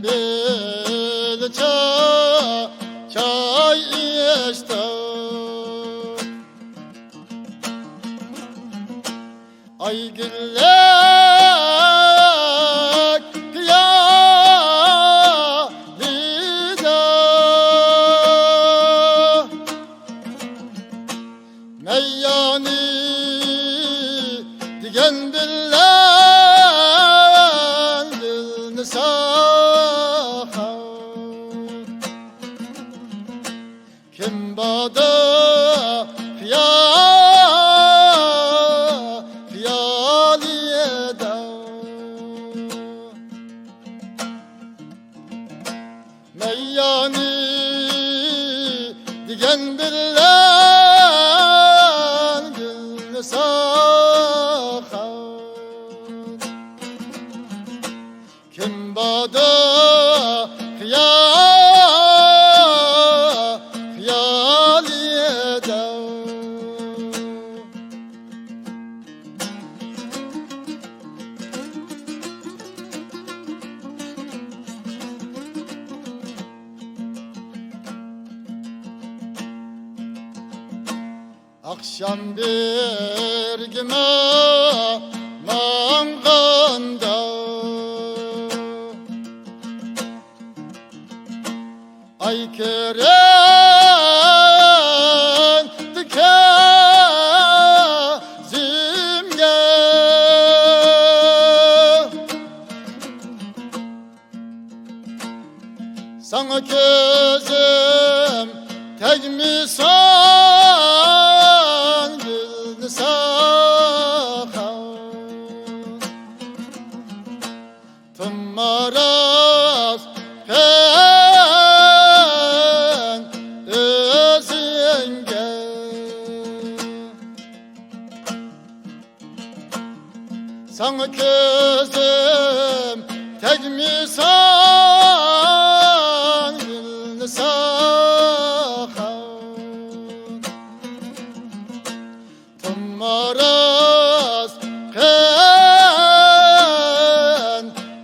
bir çay içtik. Ay güller kıyalide, meyyani digen diller dilini sahar. Kim bada fiyaliyede, meyyani digen diller dilini sahar. Kim bada fiyaliyede. Akşam bir güme manganda, ay keren dikezimge, sana közüm tegmisan gülni sahar. Tımmaraz pen özünge, sana közüm tegmisan gülni sahar. Tımmaraz pen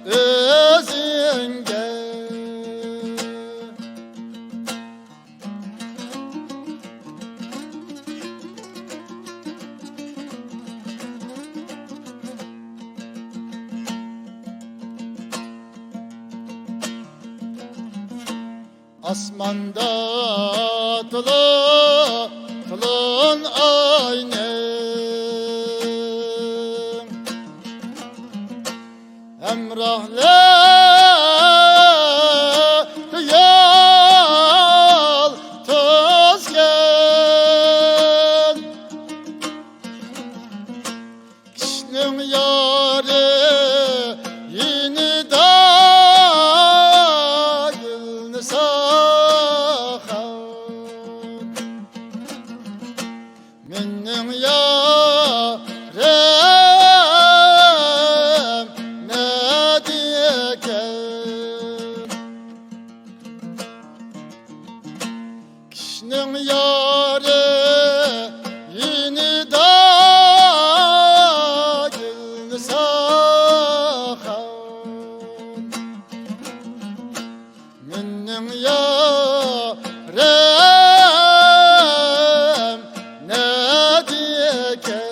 özünge. Asmanda tılın aynem, emrahlar yaltız gel. Kişinin yarı yeni dağılını sahar. Benim yarem ne diyeken, kişinin yarı yeni dağılını sahar. Benim yarem ne diyeken.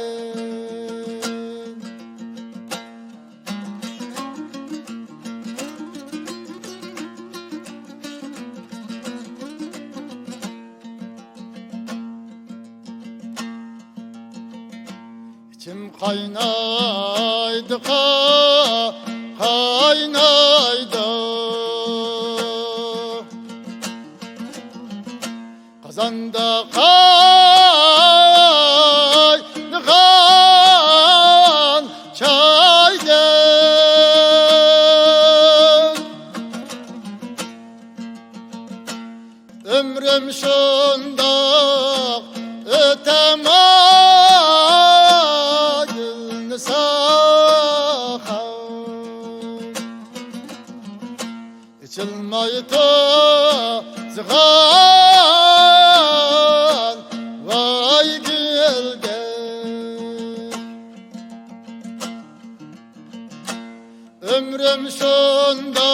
İçim kaynaydı kaynaydı, kazanda kaynayan çaydı. Ömrüm şunda ötemagülni sahar. İçilmaydı zıgan vay gülge, ömrüm şunda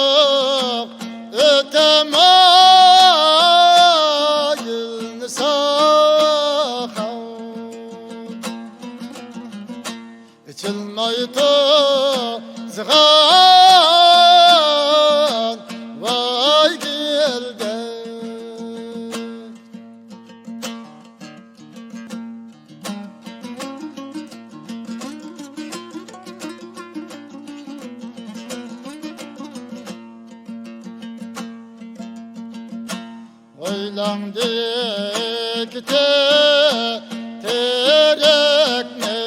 Oylandık terekme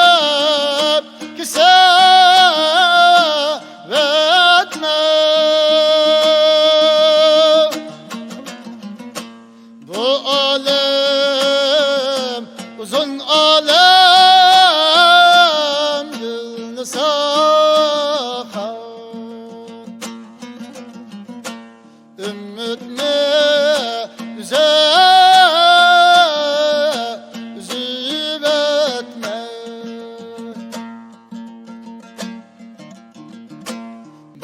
Kekiler kisevetme Bu alem uzun alem yılını sakar Ümmüt ne güzel üzüp etme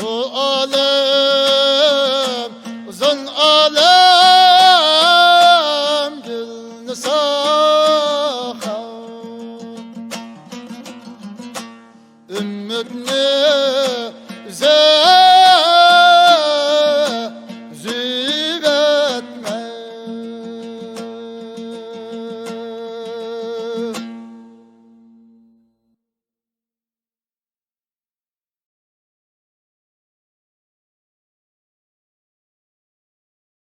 Bu alem uzun alem gülünü sakar Ümmüt ne güzel